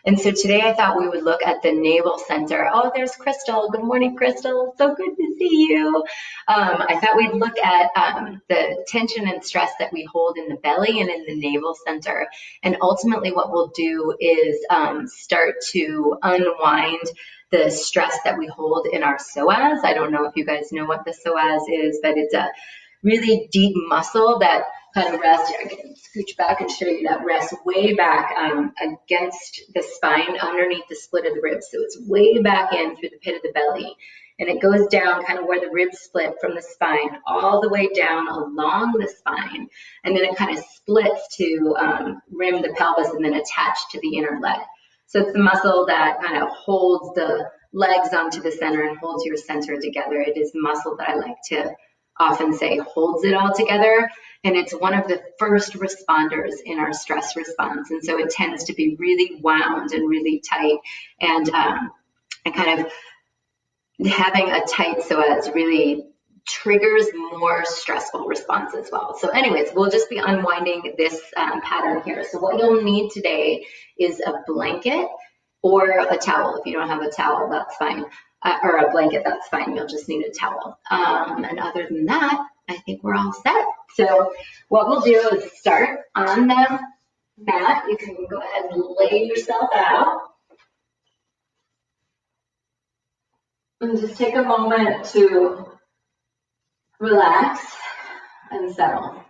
And so today I thought we would look at the navel center. Oh, there's Crystal. Good morning, Crystal. So good to see you. I thought we'd look at the tension and stress that we hold in the belly and in the navel center. And ultimately what we'll do is start to unwind the stress that we hold in our psoas. I don't know if you guys know what the psoas is, but it's a really deep muscle that kind of rests. I can scooch back and show you that rests way back against the spine underneath the split of the ribs. So it's way back in through the pit of the belly. And it goes down kind of where the ribs split from the spine all the way down along the spine. And then it kind of splits to rim the pelvis and then attach to the inner leg. So it's the muscle that kind of holds the legs onto the center and holds your center together. It is muscle that I like to often say holds it all together. And it's one of the first responders in our stress response. And so it tends to be really wound and really tight. And kind of having a tight psoas really triggers more stressful response as well. So anyways, we'll just be unwinding this pattern here. So what you'll need today is a blanket or a towel. If you don't have a towel, that's fine. Or a blanket, that's fine. You'll just need a towel. And other than that, I think we're all set. So what we'll do is start on the mat. You can go ahead and lay yourself out. And just take a moment to relax and settle.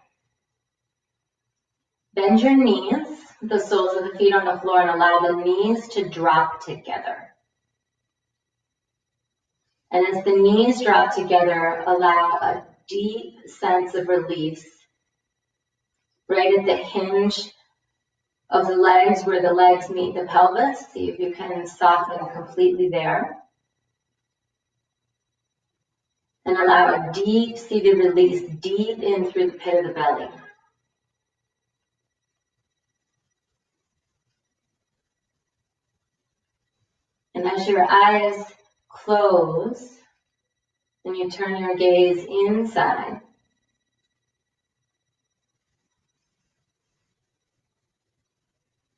Bend your knees, the soles of the feet on the floor, and allow the knees to drop together. And as the knees drop together, allow a deep sense of release right at the hinge of the legs where the legs meet the pelvis. See if you can soften completely there. And allow a deep seated release deep in through the pit of the belly. And as your eyes close and you turn your gaze inside,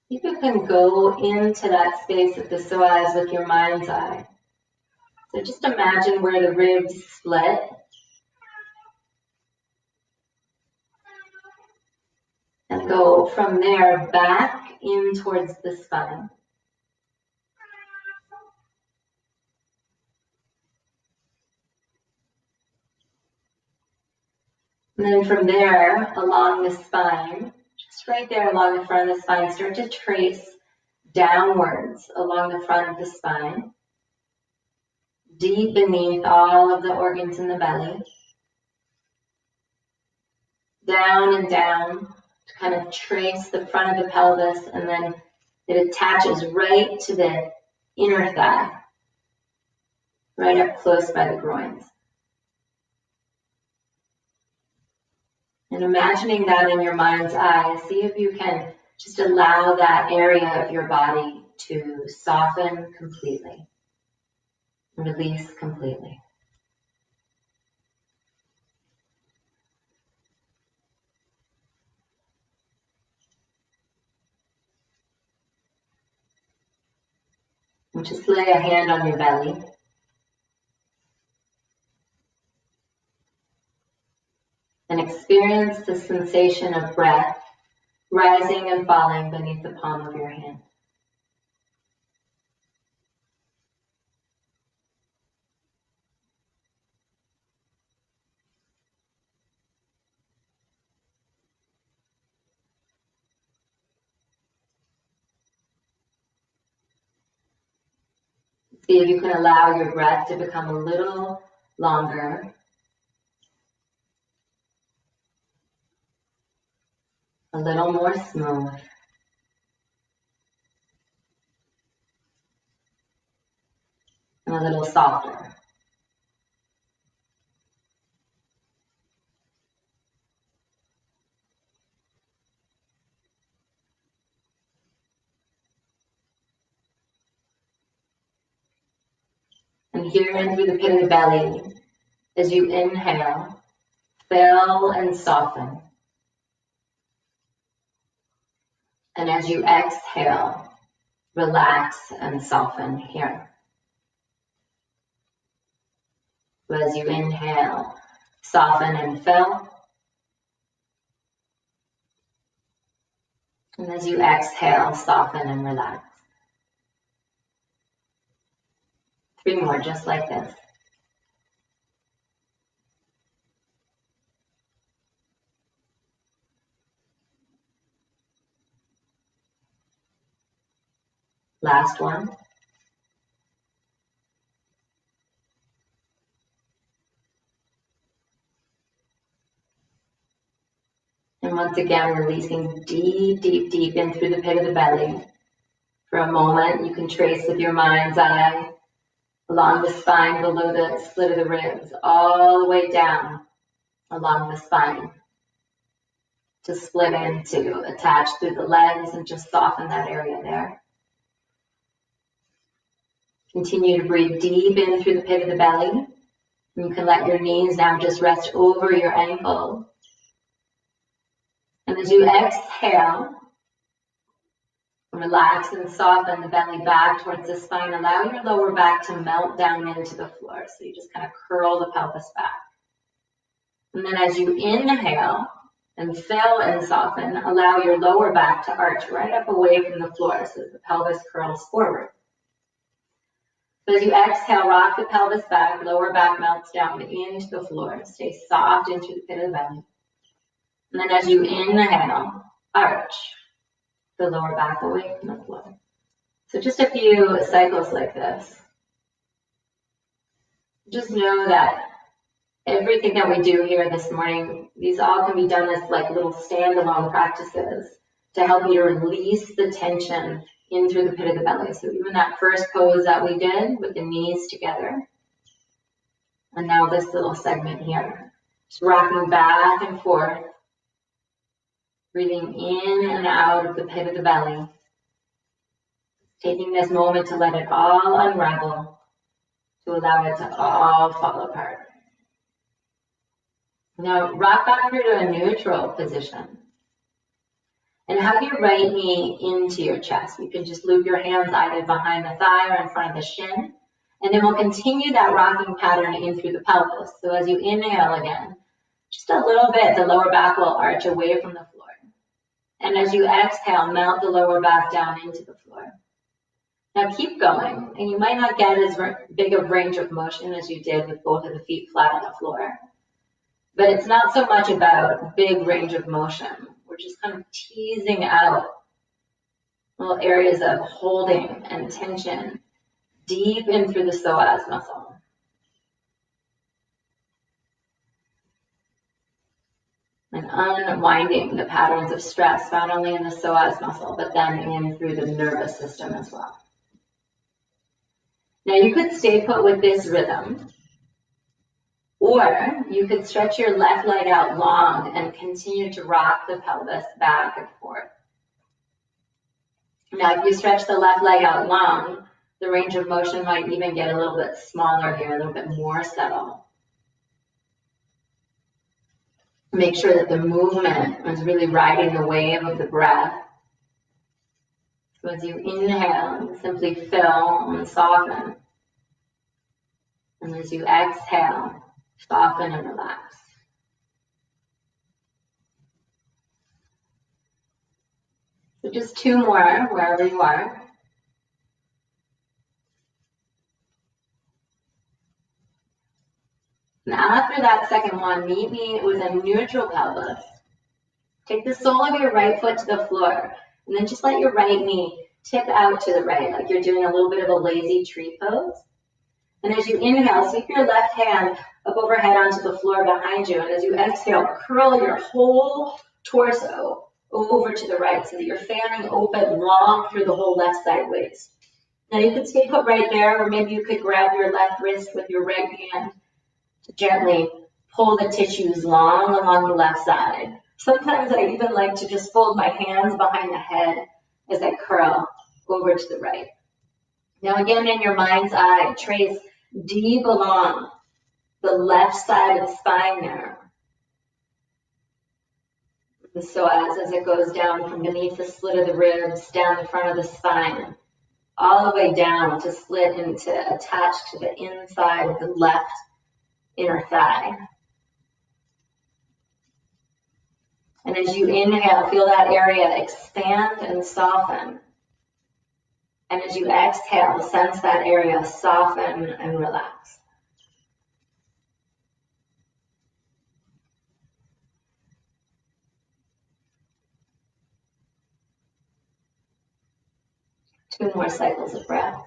you can go into that space of the psoas with your mind's eye. So just imagine where the ribs split. And go from there back in towards the spine. And then from there, along the spine, just right there along the front of the spine, start to trace downwards along the front of the spine, deep beneath all of the organs in the belly, down and down, to kind of trace the front of the pelvis, and then it attaches right to the inner thigh, right up close by the groins. And imagining that in your mind's eye, see if you can just allow that area of your body to soften completely, release completely. And just lay a hand on your belly. And experience the sensation of breath rising and falling beneath the palm of your hand. See if you can allow your breath to become a little longer. A little more smooth. And a little softer. And here in through the pit of the belly, as you inhale, fill and soften. And as you exhale, relax and soften here. So as you inhale, soften and fill. And as you exhale, soften and relax. 3 more, just like this. Last one. And once again, releasing deep, deep, deep in through the pit of the belly. For a moment, you can trace with your mind's eye along the spine below the split of the ribs, all the way down along the spine to split into, attach through the legs and just soften that area there. Continue to breathe deep in through the pit of the belly. You can let your knees now just rest over your ankles. And as you exhale, relax and soften the belly back towards the spine. Allow your lower back to melt down into the floor. So you just kind of curl the pelvis back. And then as you inhale and fill and soften, allow your lower back to arch right up away from the floor so that the pelvis curls forward. So as you exhale, rock the pelvis back, lower back melts down into the floor. Stay soft into the pit of the belly. And then as you inhale, arch the lower back away from the floor. So just a few cycles like this. Just know that everything that we do here this morning, these all can be done as like little standalone practices to help you to release the tension in through the pit of the belly. So even that first pose that we did with the knees together, and now this little segment here, just rocking back and forth, breathing in and out of the pit of the belly, taking this moment to let it all unravel, to allow it to all fall apart. Now rock back through to a neutral position. And hug your right knee into your chest. You can just loop your hands either behind the thigh or in front of the shin. And then we'll continue that rocking pattern in through the pelvis. So as you inhale again, just a little bit, the lower back will arch away from the floor. And as you exhale, melt the lower back down into the floor. Now keep going. And you might not get as big of range of motion as you did with both of the feet flat on the floor. But it's not so much about big range of motion. We're just kind of teasing out little areas of holding and tension deep in through the psoas muscle. And unwinding the patterns of stress, not only in the psoas muscle, but then in through the nervous system as well. Now you could stay put with this rhythm, or you could stretch your left leg out long and continue to rock the pelvis back and forth. Now, if you stretch the left leg out long, the range of motion might even get a little bit smaller here, a little bit more subtle. Make sure that the movement is really riding the wave of the breath. So as you inhale, simply fill and soften. And as you exhale, soften and relax. So just 2 more wherever you are. And after that second one, meet me with a neutral pelvis. Take the sole of your right foot to the floor, and then just let your right knee tip out to the right, like you're doing a little bit of a lazy tree pose. And as you inhale, sweep your left hand up overhead onto the floor behind you. And as you exhale, curl your whole torso over to the right so that you're fanning open long through the whole left side waist. Now you could stay put right there, or maybe you could grab your left wrist with your right hand to gently pull the tissues long along the left side. Sometimes I even like to just fold my hands behind the head as I curl over to the right. Now again, in your mind's eye, trace deep along the left side of the spine there. So as it goes down from beneath the slit of the ribs, down the front of the spine, all the way down to split into attach to the inside of the left inner thigh. And as you inhale, feel that area expand and soften. And as you exhale, sense that area soften and relax. Two more cycles of breath.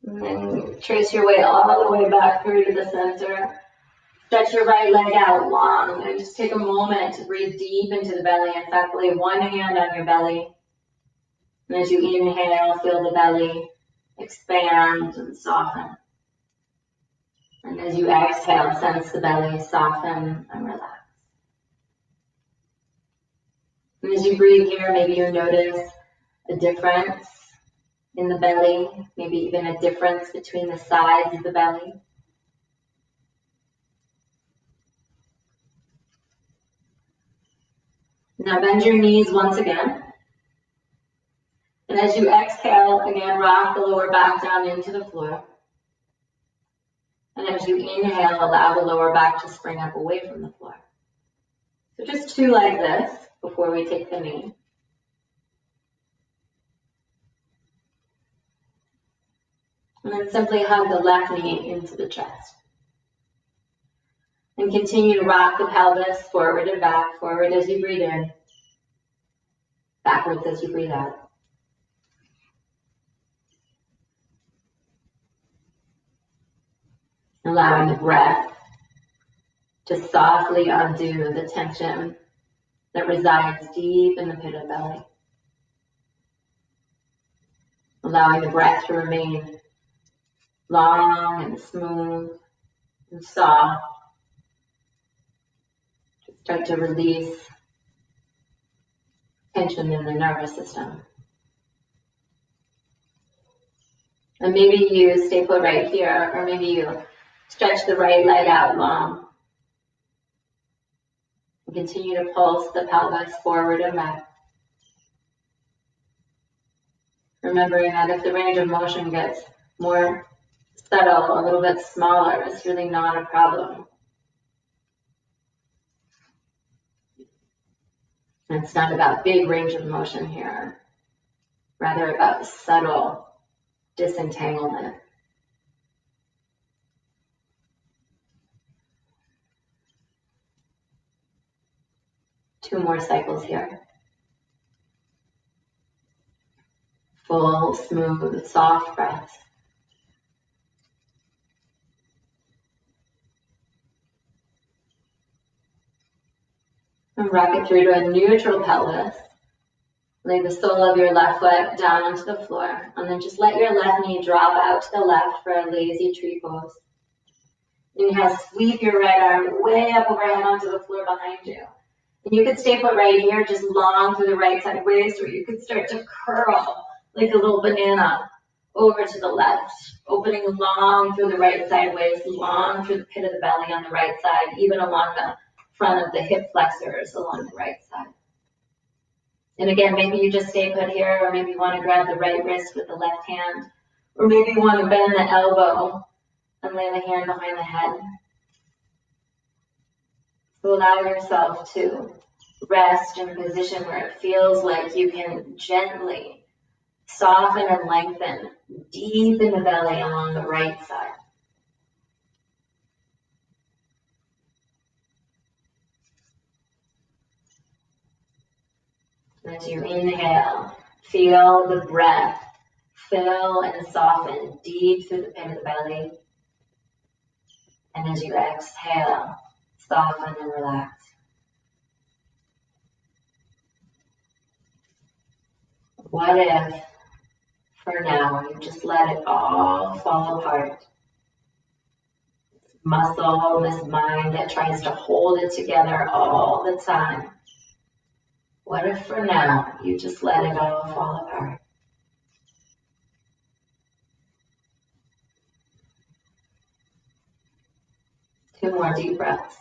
And then trace your way all the way back through to the center. Stretch your right leg out long and just take a moment to breathe deep into the belly. In fact, lay one hand on your belly. And as you inhale, feel the belly expand and soften. And as you exhale, sense the belly soften and relax. And as you breathe here, maybe you notice a difference in the belly, maybe even a difference between the sides of the belly. Now bend your knees once again. And as you exhale, again, rock the lower back down into the floor. And as you inhale, allow the lower back to spring up away from the floor. So just two like this before we take the knee. And then simply hug the left knee into the chest. And continue to rock the pelvis forward and back, forward as you breathe in, backwards as you breathe out. Allowing the breath to softly undo the tension that resides deep in the pit of the belly. Allowing the breath to remain long and smooth and soft. Start to release tension in the nervous system. And maybe you stay put right here, or maybe you stretch the right leg out long. And continue to pulse the pelvis forward and back. Remembering that if the range of motion gets more subtle, a little bit smaller, it's really not a problem. And it's not about big range of motion here, rather about subtle disentanglement. Two more cycles here. Full, smooth, soft breaths. And rock it through to a neutral pelvis. Lay the sole of your left foot down onto the floor. And then just let your left knee drop out to the left for a lazy tree pose. Inhale, sweep your right arm way up overhead onto the floor behind you. And you could stay put right here, just long through the right side waist, or you could start to curl like a little banana over to the left, opening long through the right side waist, long through the pit of the belly on the right side, even along the front of the hip flexors along the right side. And again, maybe you just stay put here, or maybe you want to grab the right wrist with the left hand, or maybe you want to bend the elbow and lay the hand behind the head. So allow yourself to rest in a position where it feels like you can gently soften and lengthen deep in the belly along the right side. As you inhale, feel the breath fill and soften deep through the pit of the belly. And as you exhale, soften and relax. What if, for now, you just let it all fall apart? This muscle, this mind that tries to hold it together all the time. What if, for now, you just let it all fall apart? 2 more deep breaths.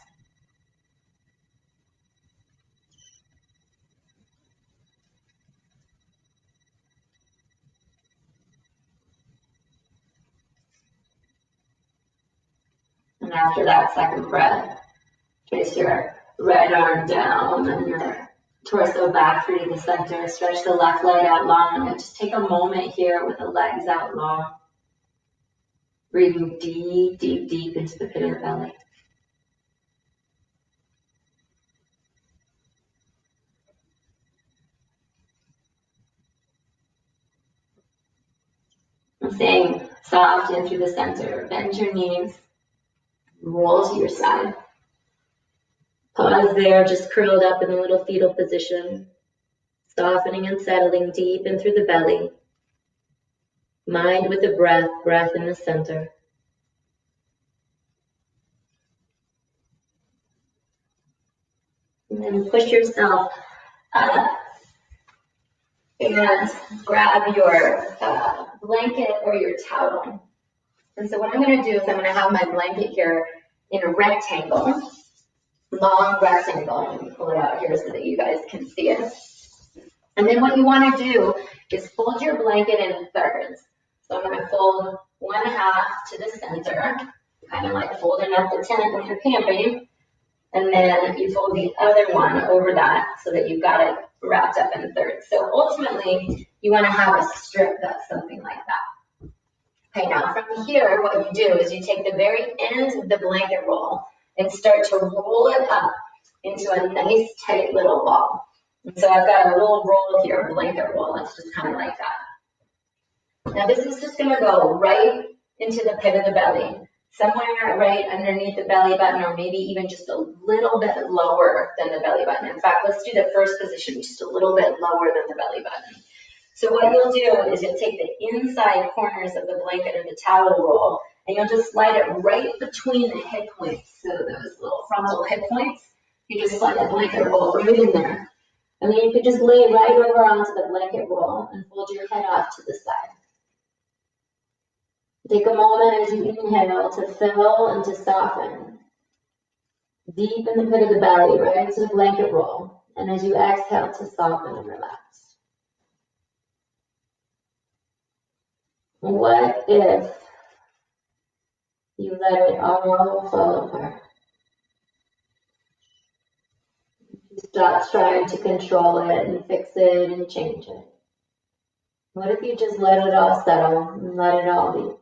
And after that second breath, trace your right arm down and your torso back through the center. Stretch the left leg out long and just take a moment here with the legs out long. Breathing deep, deep, deep into the pit of the belly. And staying soft in through the center. Bend your knees. Roll to your side. Pause there, just curled up in a little fetal position. Softening and settling deep in through the belly. Mind with the breath, breath in the center. And then push yourself up and grab your blanket or your towel. And so what I'm going to do is I'm going to have my blanket here in a rectangle, long rectangle. Let me pull it out here so that you guys can see it. And then what you want to do is fold your blanket in thirds. So I'm going to fold one half to the center, kind of like folding up the tent when you're camping. And then you fold the other one over that so that you've got it wrapped up in thirds. So ultimately, you want to have a strip that's something like that. Okay, now from here, what you do is you take the very ends of the blanket roll and start to roll it up into a nice tight little ball. And so I've got a little roll here, a blanket roll. It's just kind of like that. Now this is just going to go right into the pit of the belly, somewhere right underneath the belly button, or maybe even just a little bit lower than the belly button. In fact, let's do the first position, just a little bit lower than the belly button. So what you'll do is you'll take the inside corners of the blanket or the towel roll, and you'll just slide it right between the hip points. So those little frontal hip points, you just slide the blanket roll right in there. And then you can just lay right over onto the blanket roll and fold your head off to the side. Take a moment as you inhale to fill and to soften. Deep in the pit of the belly, right into the blanket roll. And as you exhale to soften and relax. What if you let it all fall apart? Stop trying to control it and fix it and change it. What if you just let it all settle and let it all be?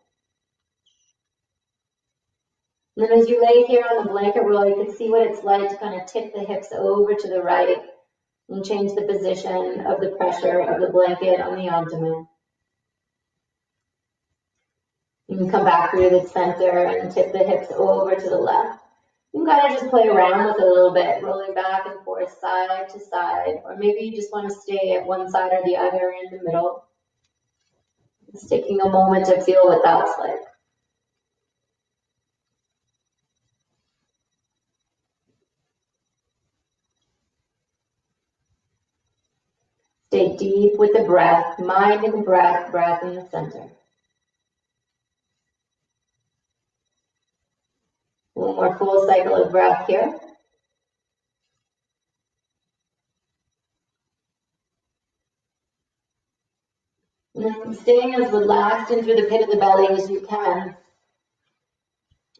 And then as you lay here on the blanket roll, you can see what it's like to kind of tip the hips over to the right and change the position of the pressure of the blanket on the abdomen. You can come back through the center and tip the hips over to the left. You can kind of just play around with it a little bit, rolling back and forth, side to side, or maybe you just want to stay at one side or the other in the middle. Just taking a moment to feel what that's like. Stay deep with the breath, mind in the breath, breath in the center. One more full cycle of breath here. And then staying as relaxed in through the pit of the belly as you can.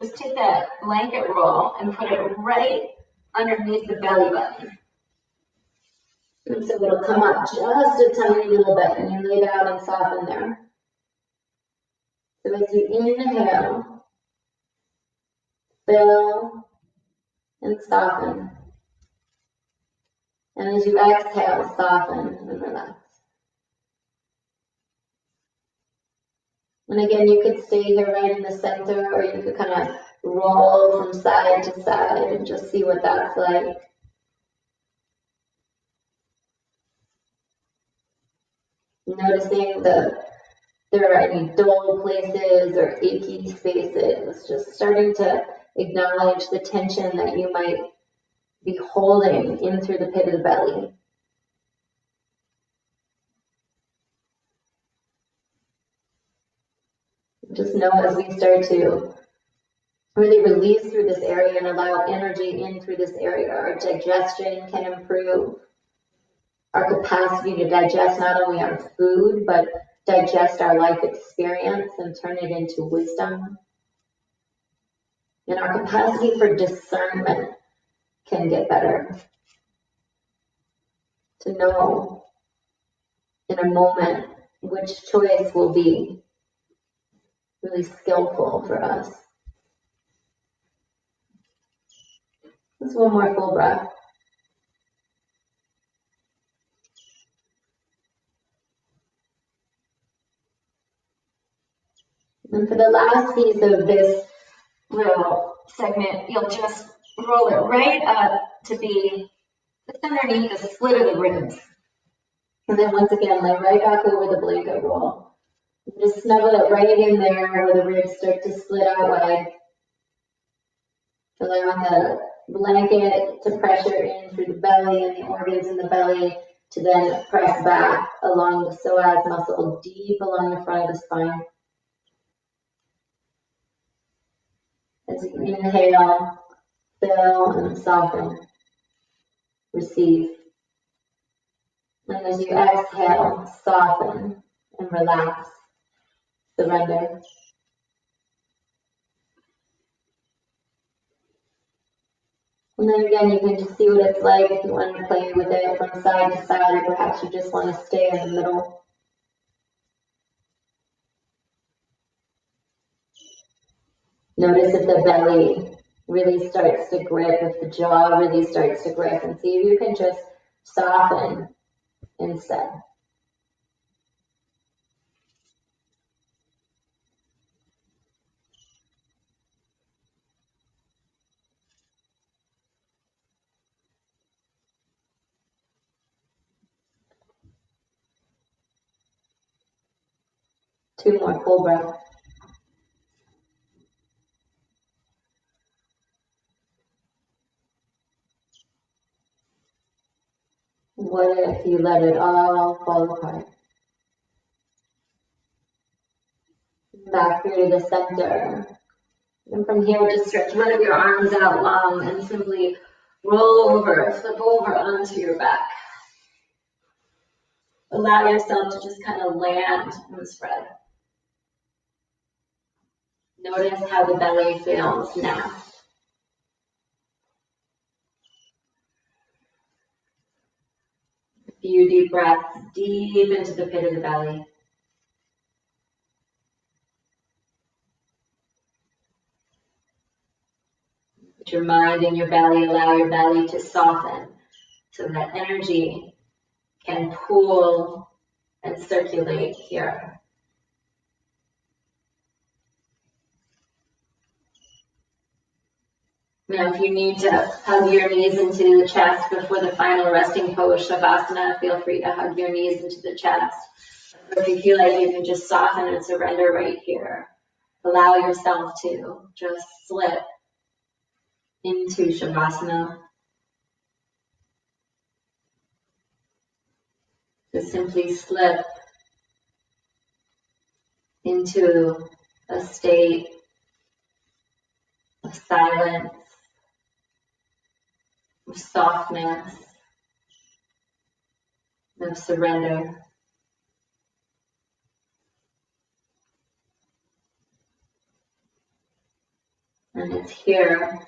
Just take that blanket roll and put it right underneath the belly button. And so it'll come up just a tiny little bit and you lay down and soften there. So as you inhale, fill and soften. And as you exhale, soften and relax. And again, you could stay here right in the center, or you could kind of roll from side to side and just see what that's like. Noticing that there are any dull places or achy spaces, just starting to acknowledge the tension that you might be holding in through the pit of the belly. Just know as we start to really release through this area and allow energy in through this area. Our digestion can improve. Our capacity to digest not only our food, but digest our life experience and turn it into wisdom. And our capacity for discernment can get better. To know in a moment which choice will be really skillful for us. Just one more full breath. And for the last piece of this little segment, you'll just roll it right up to be just underneath the split of the ribs. And then once again, lay right back over the blanket roll. Just snuggle it right in there where the ribs start to split out wide. Allowing the blanket to pressure in through the belly and the organs in the belly to then press back along the psoas muscle deep along the front of the spine. As you inhale, fill and soften, receive. And as you exhale, soften and relax, surrender. And then again, you can just see what it's like if you want to play with it from side to side, or perhaps you just want to stay in the middle. Notice if the belly really starts to grip, if the jaw really starts to grip, and see if you can just soften instead. Two more full breaths. What if you let it all fall apart? Back through to the center. And from here, just stretch one of your arms out long and simply roll over, flip over onto your back. Allow yourself to just kind of land and spread. Notice how the belly feels now. A few deep breaths deep into the pit of the belly. Put your mind in your belly, allow your belly to soften so that energy can pool and circulate here. Now, if you need to hug your knees into the chest before the final resting pose, Shavasana, feel free to hug your knees into the chest. Or if you feel like you can just soften and surrender right here, allow yourself to just slip into Shavasana. Just simply slip into a state of silence, of softness, of surrender. And it's here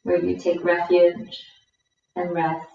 where you take refuge and rest.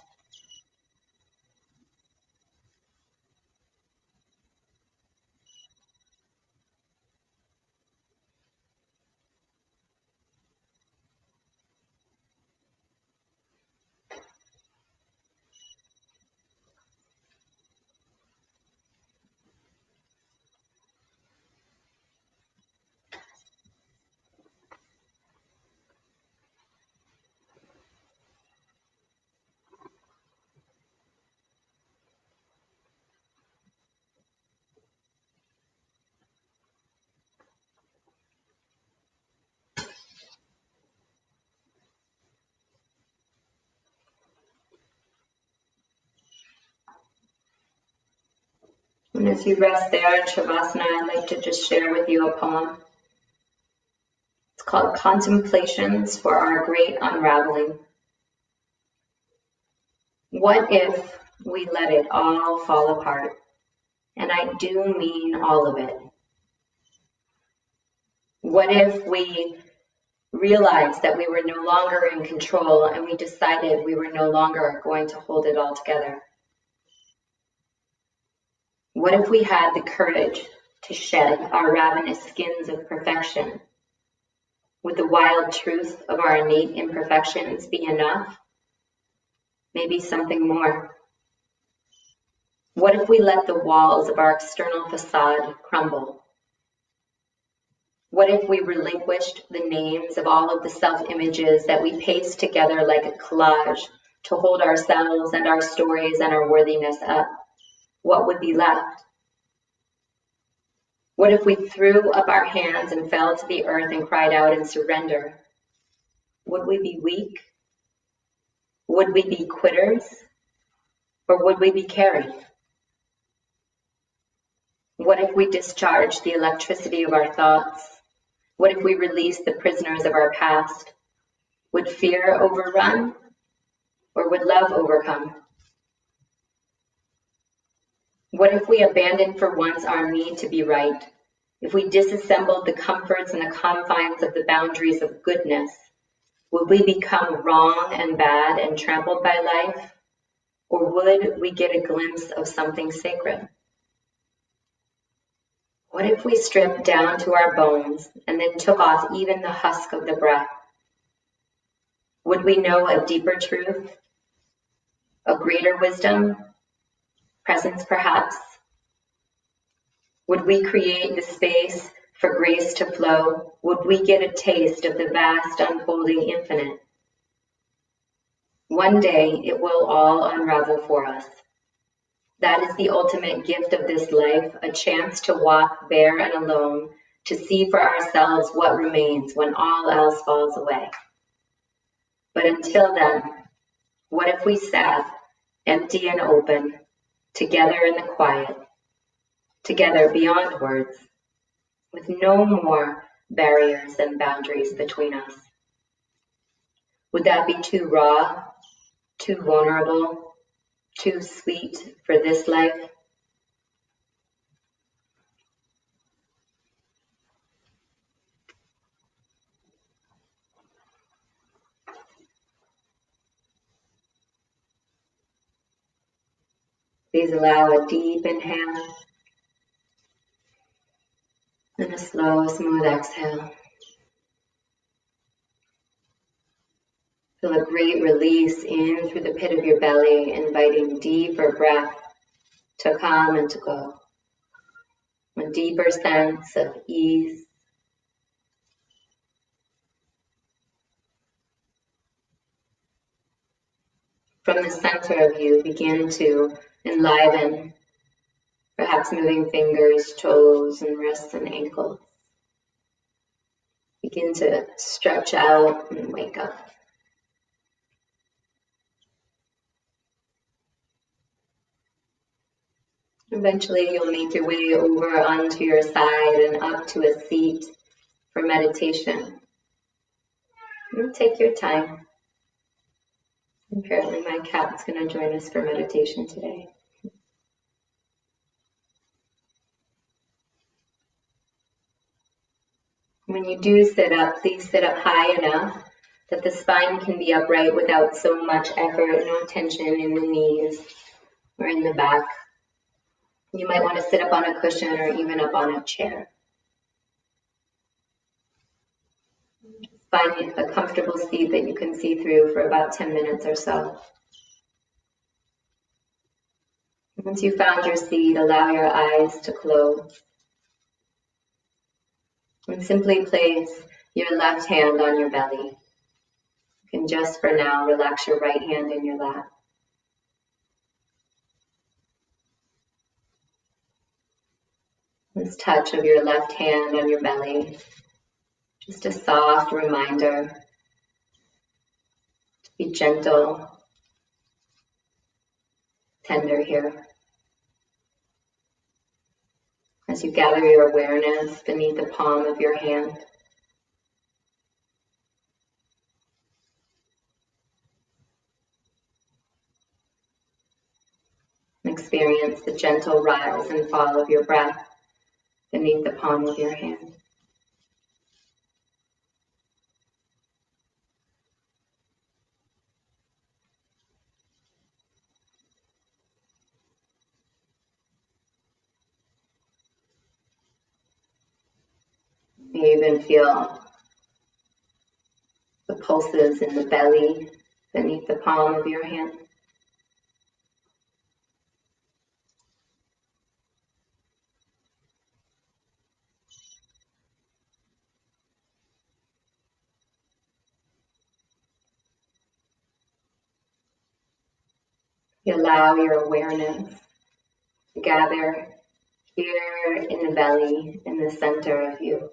And as you rest there in Shavasana, I'd like to just share with you a poem. It's called Contemplations for Our Great Unraveling. What if we let it all fall apart? And I do mean all of it. What if we realized that we were no longer in control and we decided we were no longer going to hold it all together? What if we had the courage to shed our ravenous skins of perfection? Would the wild truth of our innate imperfections be enough? Maybe something more. What if we let the walls of our external facade crumble? What if we relinquished the names of all of the self-images that we paste together like a collage to hold ourselves and our stories and our worthiness up? What would be left? What if we threw up our hands and fell to the earth and cried out in surrender? Would we be weak? Would we be quitters? Or would we be caring? What if we discharged the electricity of our thoughts? What if we released the prisoners of our past? Would fear overrun? Or would love overcome? What if we abandoned for once our need to be right? If we disassembled the comforts and the confines of the boundaries of goodness, would we become wrong and bad and trampled by life? Or would we get a glimpse of something sacred? What if we stripped down to our bones and then took off even the husk of the breath? Would we know a deeper truth, a greater wisdom, presence perhaps? Would we create the space for grace to flow? Would we get a taste of the vast unfolding infinite? One day it will all unravel for us. That is the ultimate gift of this life, a chance to walk bare and alone, to see for ourselves what remains when all else falls away. But until then, what if we sat, empty and open, together in the quiet, together beyond words, with no more barriers and boundaries between us? Would that be too raw, too vulnerable, too sweet for this life? Please allow a deep inhale and a slow, smooth exhale. Feel a great release in through the pit of your belly, inviting deeper breath to come and to go. A deeper sense of ease. From the center of you, begin to enliven, perhaps moving fingers, toes, and wrists and ankles. Begin to stretch out and wake up. Eventually, you'll make your way over onto your side and up to a seat for meditation. Take your time. Apparently, my cat's going to join us for meditation today. When you do sit up, please sit up high enough that the spine can be upright without so much effort, no tension in the knees or in the back. You might want to sit up on a cushion or even up on a chair. Find a comfortable seat that you can see through for about 10 minutes or so. Once you've found your seat, allow your eyes to close. And simply place your left hand on your belly. You can just for now relax your right hand in your lap. This touch of your left hand on your belly, just a soft reminder to be gentle, tender here. As you gather your awareness beneath the palm of your hand, experience the gentle rise and fall of your breath beneath the palm of your hand. You even feel the pulses in the belly beneath the palm of your hand. You allow your awareness to gather here in the belly, in the center of you.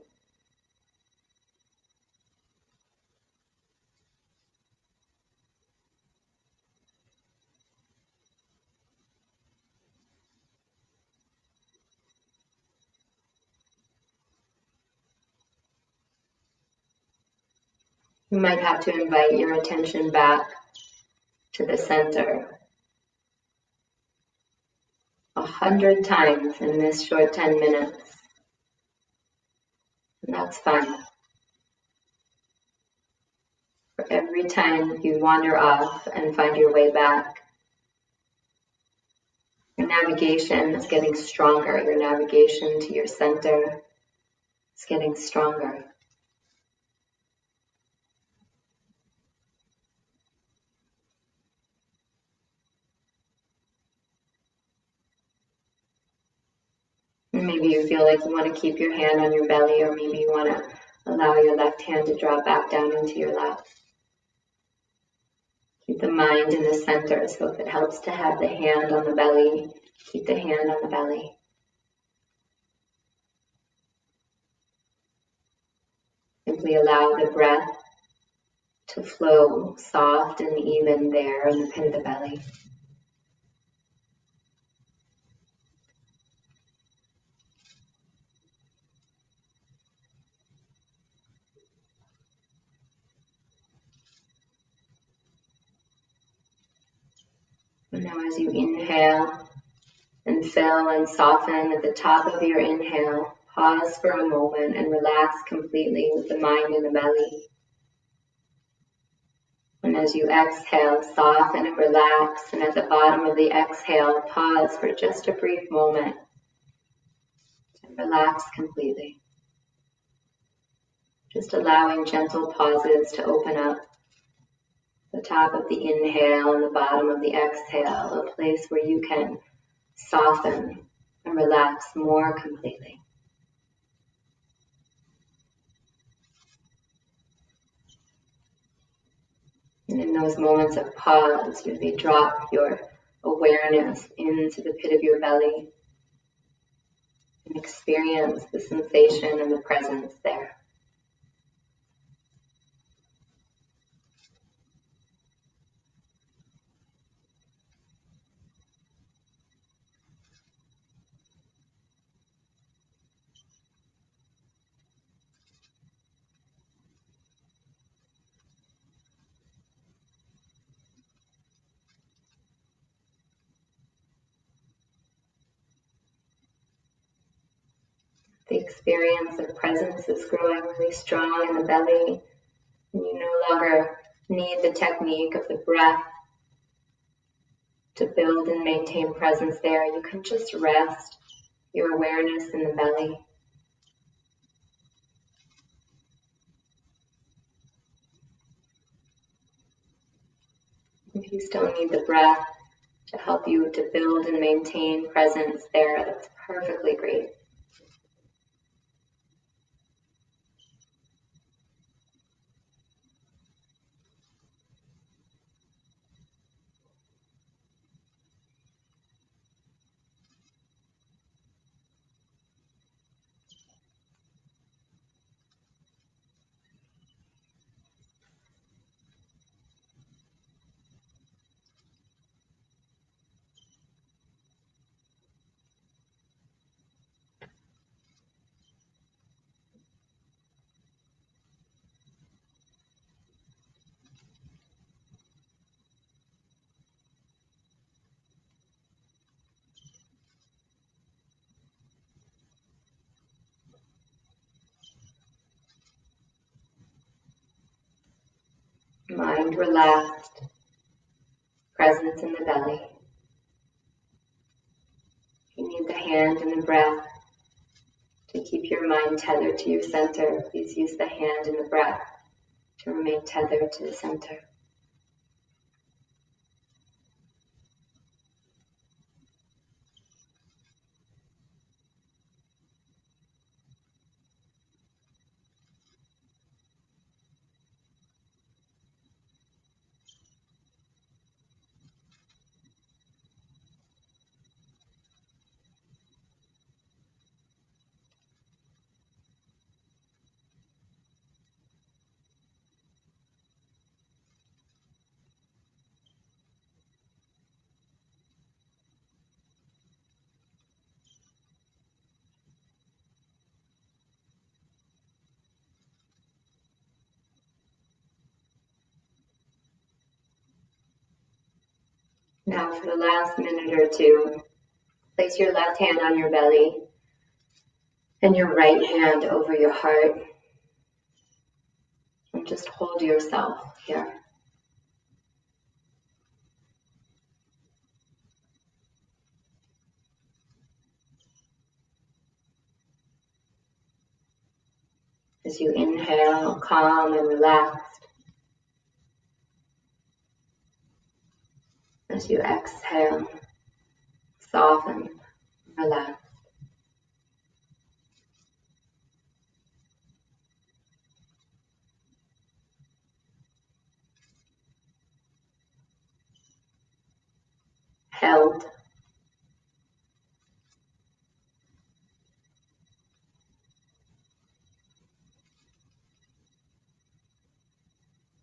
You might have to invite your attention back to the center 100 times in this short 10 minutes. And that's fine. For every time you wander off and find your way back, your navigation is getting stronger. Your navigation to your center is getting stronger. And maybe you feel like you want to keep your hand on your belly, or maybe you want to allow your left hand to drop back down into your lap. Keep the mind in the center, so if it helps to have the hand on the belly, keep the hand on the belly. Simply allow the breath to flow soft and even there in the pit of the belly. And now as you inhale and fill and soften at the top of your inhale, pause for a moment and relax completely with the mind in the belly. And as you exhale, soften and relax, and at the bottom of the exhale, pause for just a brief moment and relax completely. Just allowing gentle pauses to open up the top of the inhale and the bottom of the exhale, a place where you can soften and relax more completely. And in those moments of pause, you may drop your awareness into the pit of your belly and experience the sensation and the presence there. The experience of presence is growing really strong in the belly, and you no longer need the technique of the breath to build and maintain presence there. You can just rest your awareness in the belly. If you still need the breath to help you to build and maintain presence there, that's perfectly great. Mind relaxed, presence in the belly. You need the hand and the breath to keep your mind tethered to your center. Please use the hand and the breath to remain tethered to the center. Now for the last minute or two, place your left hand on your belly and your right hand over your heart. And just hold yourself here. As you inhale, calm and relaxed. As you exhale, soften, relax. Held.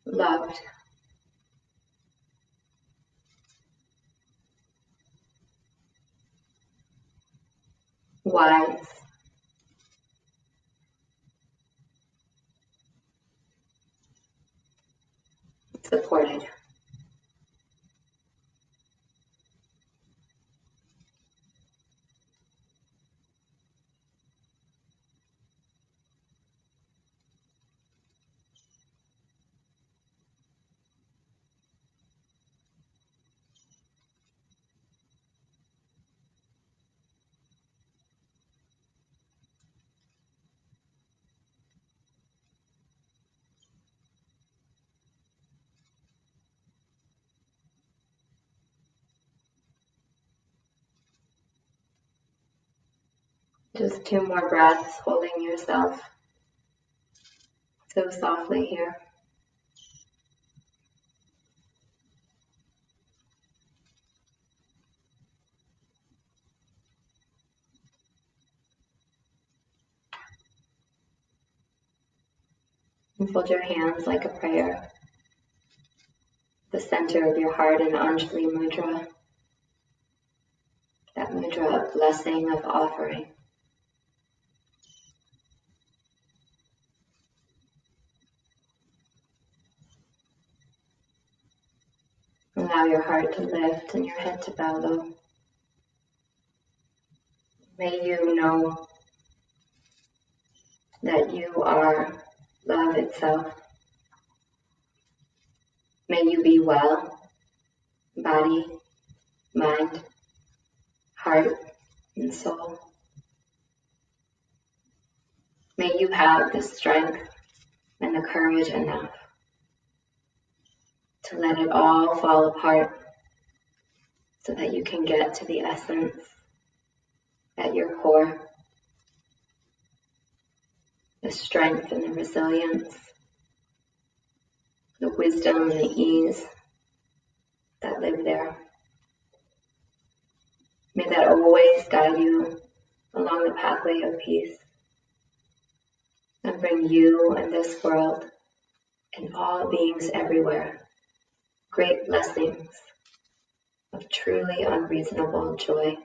Loved. Wise. Supported. Just 2 more breaths, holding yourself so softly here. And fold your hands like a prayer. The center of your heart in Anjali Mudra. That mudra of blessing, of offering. Allow your heart to lift and your head to bow low. May you know that you are love itself. May you be well, body, mind, heart, and soul. May you have the strength and the courage enough to let it all fall apart so that you can get to the essence at your core, the strength and the resilience, the wisdom and the ease that live there. May that always guide you along the pathway of peace and bring you and this world and all beings everywhere great blessings of truly unreasonable joy.